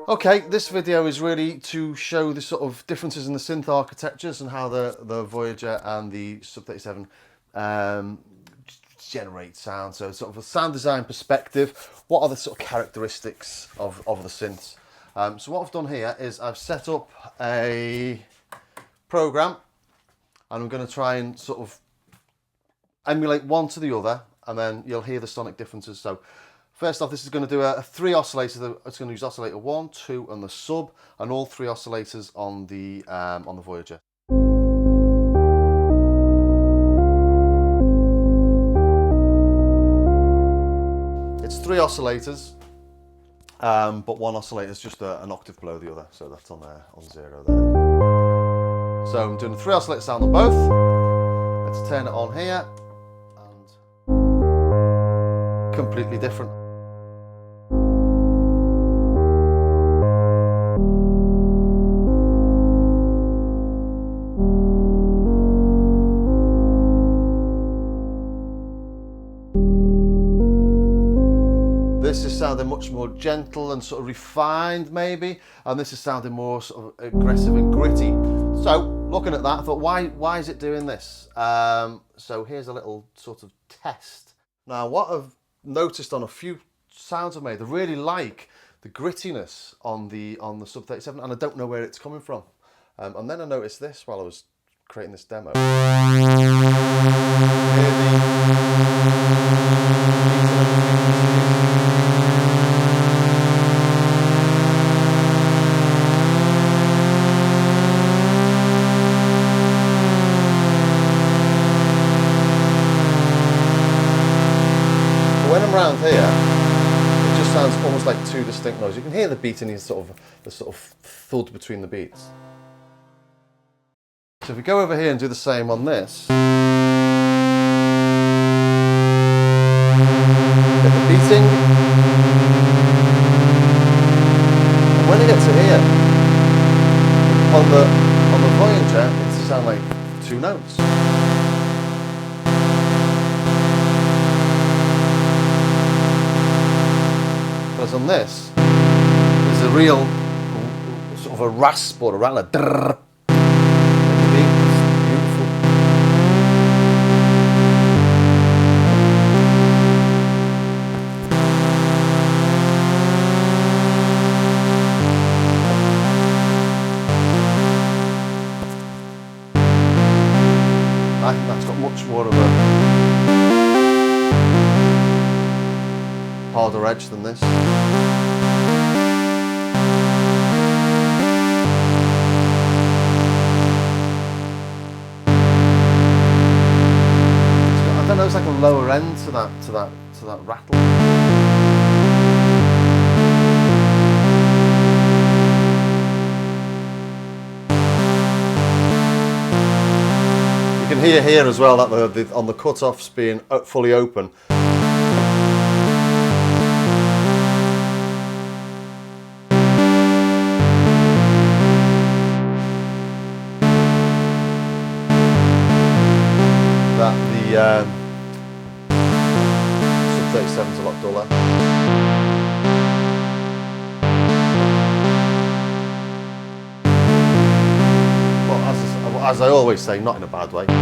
Okay, this video is really to show the sort of differences in the synth architectures and how the Voyager and the Sub 37 generate sound. So sort of a sound design perspective, what are the sort of characteristics of the synths? So what I've done here is I've set up a program and I'm going to try and sort of emulate one to the other, and then you'll hear the sonic differences. So first off, this is going to do a 3 oscillator. It's going to use oscillator 1, 2 and the sub, and all 3 oscillators on the Voyager. It's 3 oscillators, but one oscillator is just an octave below the other, so that's on 0 there. So I'm doing a 3 oscillator sound on both. Let's turn it on here, and completely different. This is sounding much more gentle and sort of refined maybe, and this is sounding more sort of aggressive and gritty. So looking at that, I thought, why is it doing this? So here's a little sort of test. Now what I've noticed on a few sounds I've made, I really like the grittiness on the Sub 37, and I don't know where it's coming from. And then I noticed this while I was creating this demo. When I'm around here, it just sounds almost like 2 distinct notes. You can hear the beat in the sort of thud between the beats. So if we go over here and do the same on this, get the beating, and when I get to here, on the Voyager, it sounds like 2 notes. Whereas on this, there's a real sort of a rasp or a rattle, drrrr. It's beautiful. I think that's got much more of a harder edge than this. I don't know, it's like a lower end to that rattle. You can hear here as well that on the cut-offs being fully open. That the Sub 37 is a lot duller. Well, as I always say, not in a bad way. Take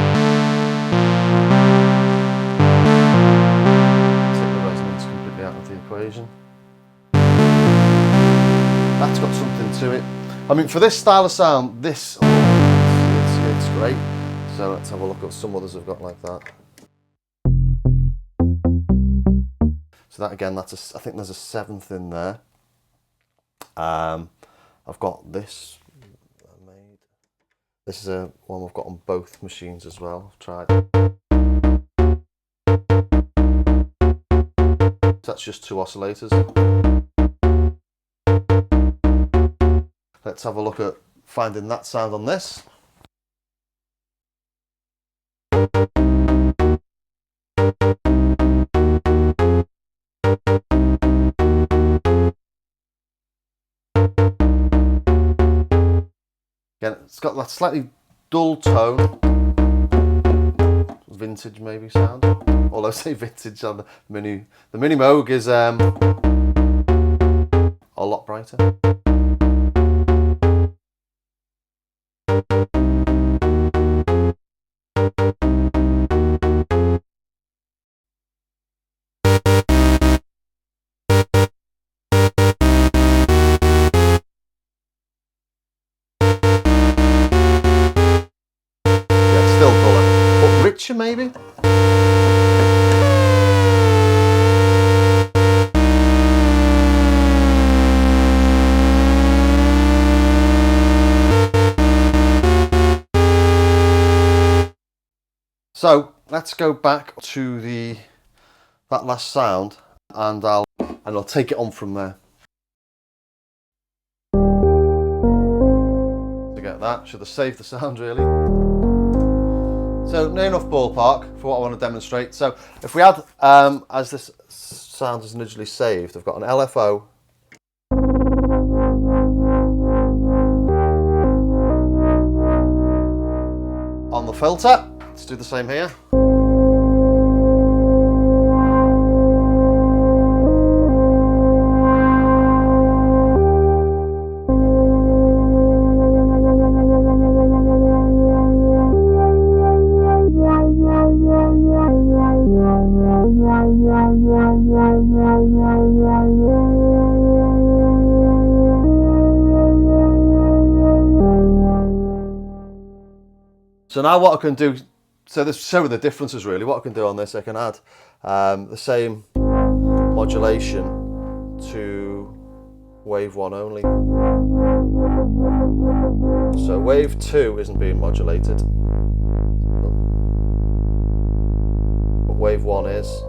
the resonance completely out of the equation. That's got something to it. I mean, for this style of sound, it's great. So let's have a look at some others I've got like that. So that again, I think there's a 7th in there. I've got this made. This is a one I've got on both machines as well. I've tried. So that's just 2 oscillators. Let's have a look at finding that sound on this. Again, it's got that slightly dull tone. vintage maybe sound. Although I say vintage on the Mini Moog is a lot brighter. Richer maybe? So let's go back to that last sound and I'll take it on from there. To get that, should have saved the sound really. So near enough ballpark for what I want to demonstrate. So if we add, as this sound is originally saved, I've got an LFO. On the filter, let's do the same here. So now what I can do, so this show the differences really. What I can do on this, I can add the same modulation to wave 1 only. So wave 2 isn't being modulated, but wave 1 is.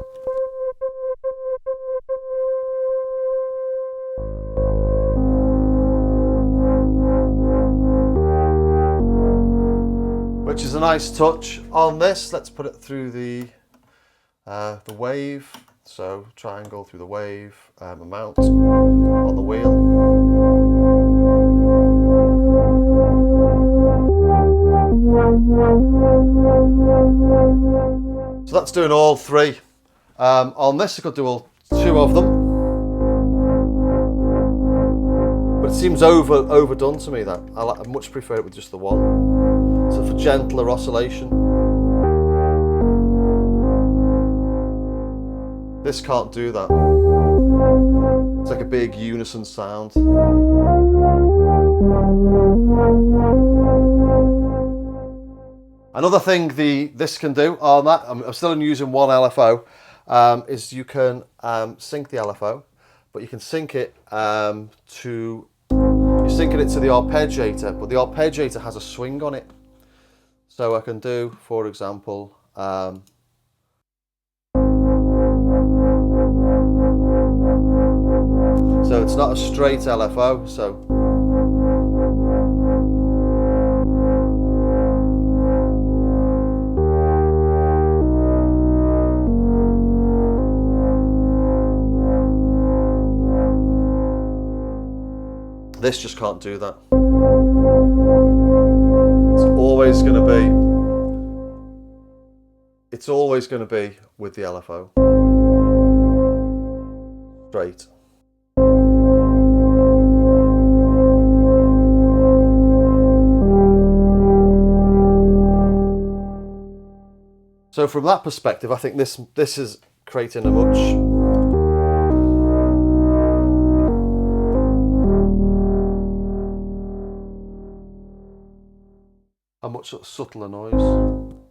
Which is a nice touch on this. Let's put it through the wave. So triangle through the wave, amount on the wheel. So that's doing all three. On this I could do all 2 of them, but it seems overdone to me. That I much prefer it with just the 1. So for gentler oscillation. This can't do that. It's like a big unison sound. Another thing this can do on that, I'm still using one LFO, is you can sync the LFO, but you can sync it you're syncing it to the arpeggiator, but the arpeggiator has a swing on it. So I can do, for example, so it's not a straight LFO, so this just can't do that. It's always going to be with the LFO. Straight. So from that perspective, I think this is creating a much sort of subtler noise.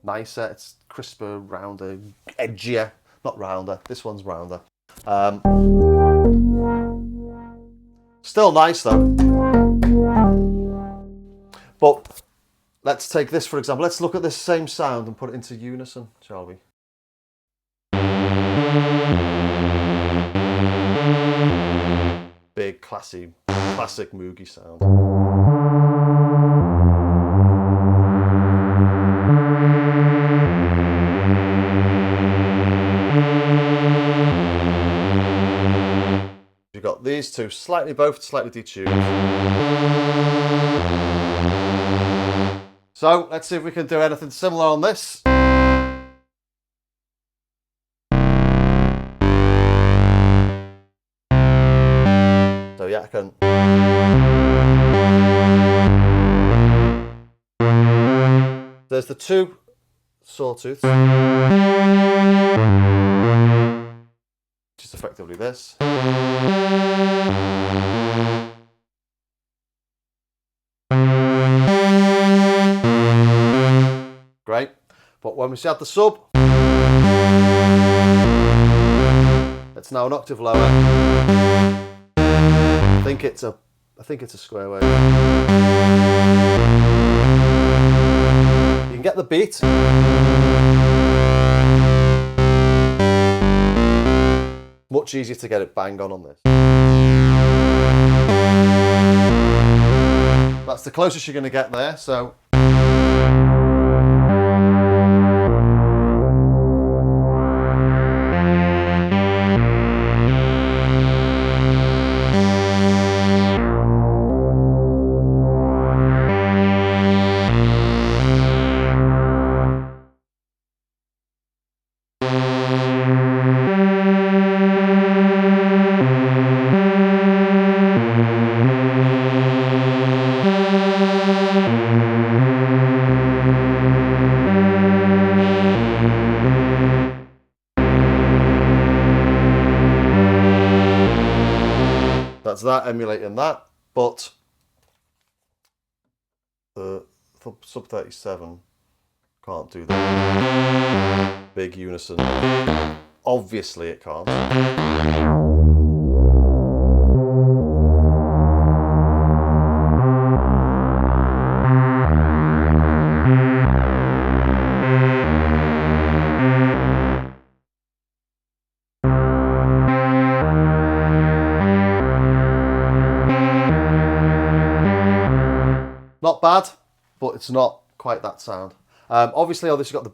Nicer, it's crisper, rounder, edgier. Not rounder, this one's rounder. Still nice though. But let's take this for example. Let's look at this same sound and put it into unison, shall we? Big, classic Moogie sound. You've got these two, both slightly detuned. So let's see if we can do anything similar on this. yeah, I can. There's the two sawtooths, which is effectively this. Great, but when we add the sub, it's now an octave lower. I think it's a square wave. You can get the beat. Much easier to get it bang on this. That's the closest you're going to get there, so. That's that emulating that, but the sub 37 can't do that. Big unison. Obviously it can't. Not bad, but it's not quite that sound. Obviously, this has got the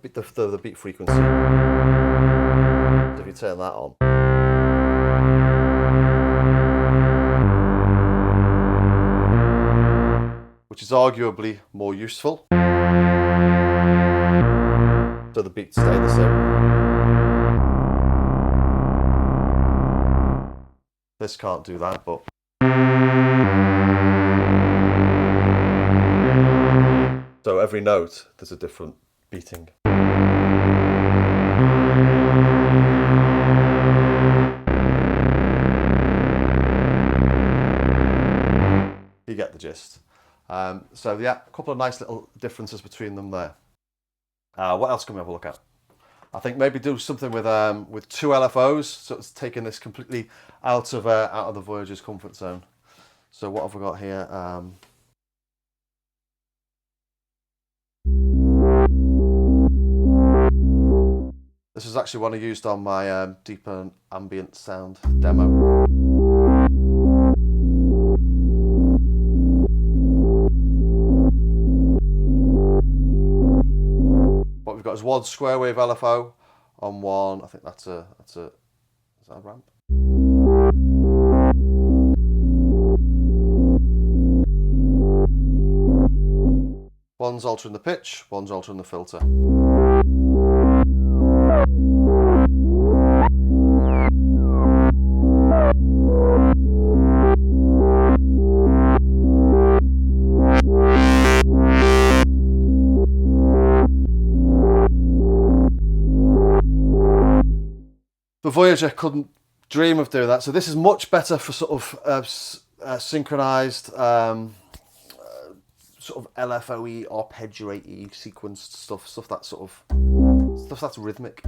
beat frequency. So if you turn that on, which is arguably more useful, so the beats stay the same. This can't do that, but. So every note, there's a different beating. You get the gist. So yeah, a couple of nice little differences between them there. What else can we have a look at? I think maybe do something with two LFOs, so it's taking this completely out of the Voyager's comfort zone. So what have we got here? This is actually one I used on my deeper ambient sound demo. What we've got is one square wave LFO on one. I think is that a ramp? One's altering the pitch, one's altering the filter. The Voyager couldn't dream of doing that, so this is much better for sort of synchronized sort of LFOE, arpeggiate-y, sequenced stuff that's sort of that's rhythmic.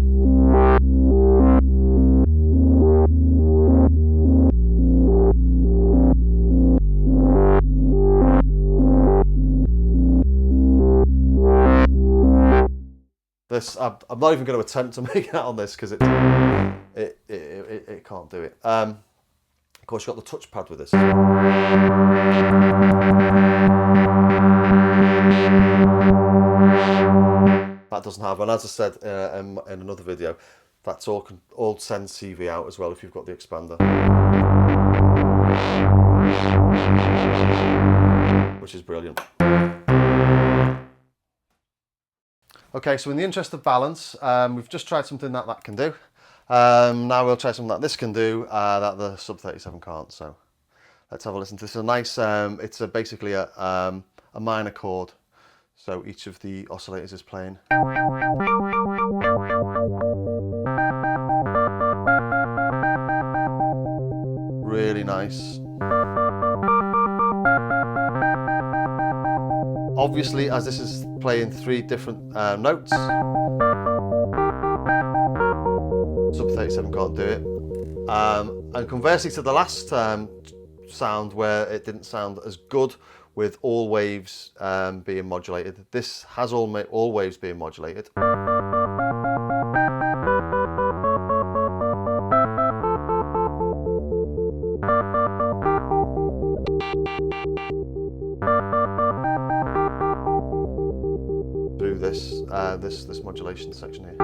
This I'm not even going to attempt to make that on this because it can't do it. Of course, you've got the touchpad with this. That doesn't have, and as I said in another video, that's all send CV out as well if you've got the expander, which is brilliant. Okay, so in the interest of balance, we've just tried something that can do. Now we'll try something that this can do that the sub 37 can't. So Let's have a listen to this. It's a nice, it's basically a minor chord. So each of the oscillators is playing. Really nice. Obviously, as this is playing 3 different notes, sub 37 can't do it. And conversely to the last sound where it didn't sound as good with all waves being modulated, this has all waves being modulated. Through this modulation section here.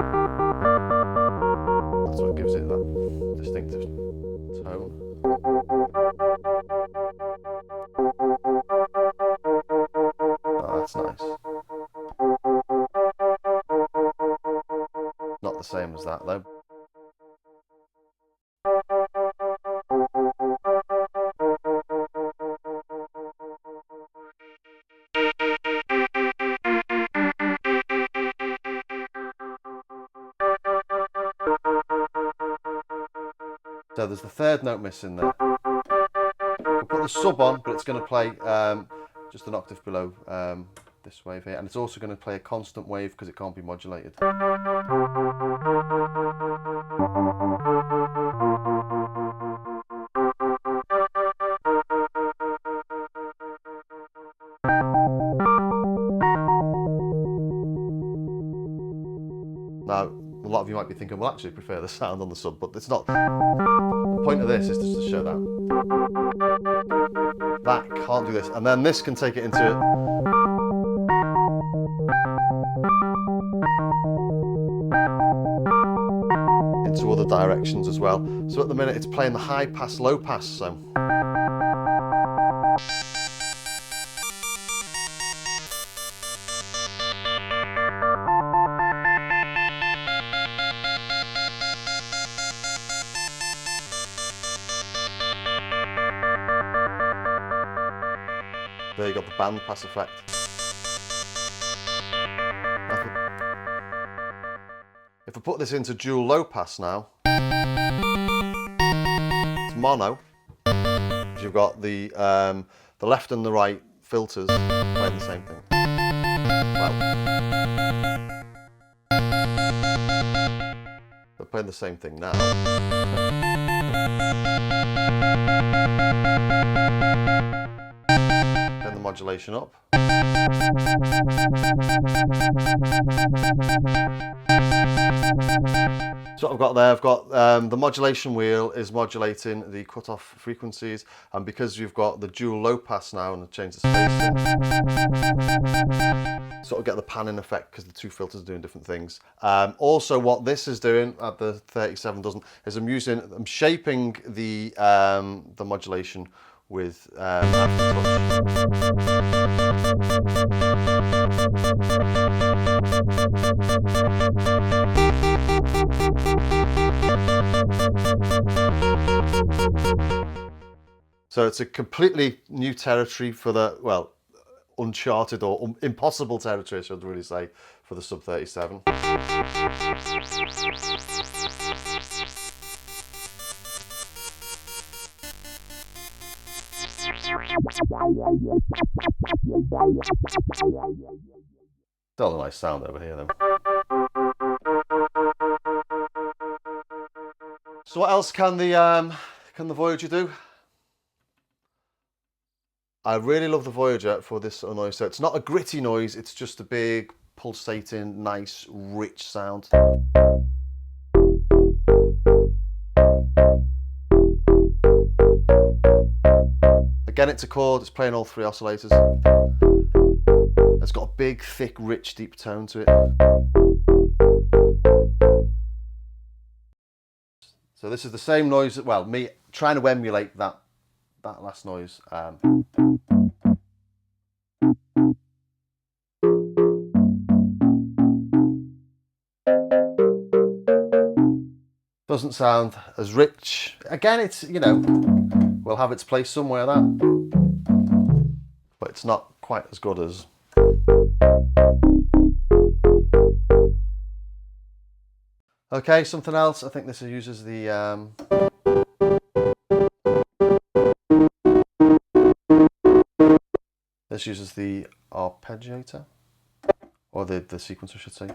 That's what gives it that distinctive tone. Oh, that's nice. Not the same as that though. So there's the 3rd note missing there. We'll put the sub on, but it's going to play just an octave below this wave here, and it's also going to play a constant wave because it can't be modulated. Now, a lot of you might be thinking, well, actually, I prefer the sound on the sub, but it's not. The point of this is just to show that. That can't do this. And then this can take it into other directions as well. So at the minute, it's playing the high pass, low pass, so. There you got the band pass effect. If I put this into dual low pass now, it's mono. You've got the left and the right filters playing the same thing. Well, they're playing the same thing now. Turn the modulation up. So what I've got there, I've got the modulation wheel is modulating the cutoff frequencies, and because you've got the dual low pass now and I've changed the spacing, sort of get the panning effect because the 2 filters are doing different things. Also what this is doing, the 37 doesn't, is I'm shaping the modulation with aftertouch. So it's a completely new territory for the, well, uncharted or impossible territory, I should really say, for the sub 37. Still a nice sound over here though. So what else can the Voyager do? I really love the Voyager for this sort of noise. So it's not a gritty noise, it's just a big, pulsating, nice, rich sound. Again, it's a chord, it's playing all 3 oscillators. It's got a big, thick, rich, deep tone to it. So this is the same noise, well, me trying to emulate that last noise. Doesn't sound as rich. Again, it's, you know, will have its place somewhere, that. But it's not quite as good as... Okay, something else. I think this uses the... This uses the arpeggiator, or the sequencer, I should say.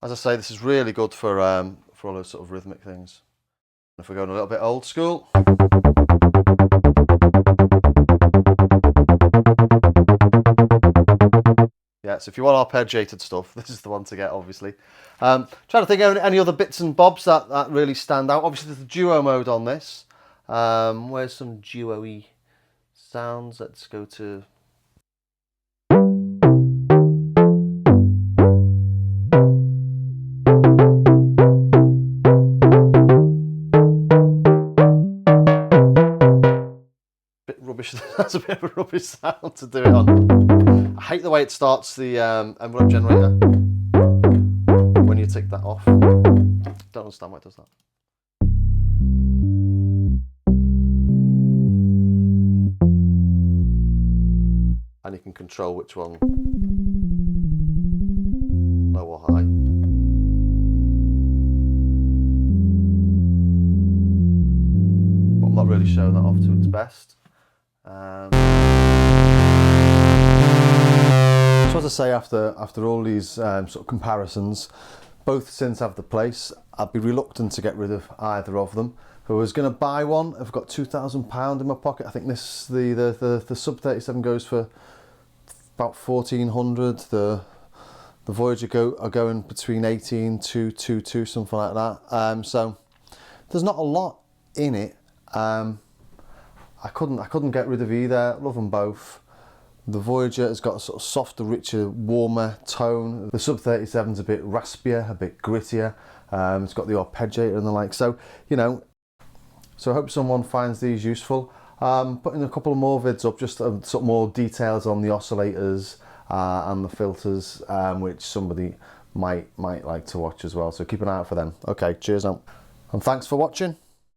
As I say, this is really good for all those sort of rhythmic things. If we're going a little bit old school. Yeah, so if you want arpeggiated stuff, this is the one to get, obviously. Trying to think of any other bits and bobs that really stand out. Obviously, there's the duo mode on this. Where's some duo-y sounds? Let's go to... Rubbish. That's a bit of a rubbish sound to do it on. I hate the way it starts the envelope generator when you take that off. Don't understand why it does that. And you can control which one, low or high. But I'm not really showing that off to its best. So as I say, after all these sort of comparisons, both synths have the place. I'd be reluctant to get rid of either of them. If I was going to buy one, I've got £2,000 in my pocket. I think this the Sub 37 goes for about 1,400. The Voyager are going between 18 to 22, something like that. So there's not a lot in it. I couldn't get rid of either. Love them both. The Voyager has got a sort of softer, richer, warmer tone. The Sub 37's a bit raspier, a bit grittier. It's got the arpeggiator and the like. So, you know, so I hope someone finds these useful. Putting a couple more vids up, just sort of more details on the oscillators and the filters, which somebody might like to watch as well. So keep an eye out for them. Okay, cheers now. And thanks for watching.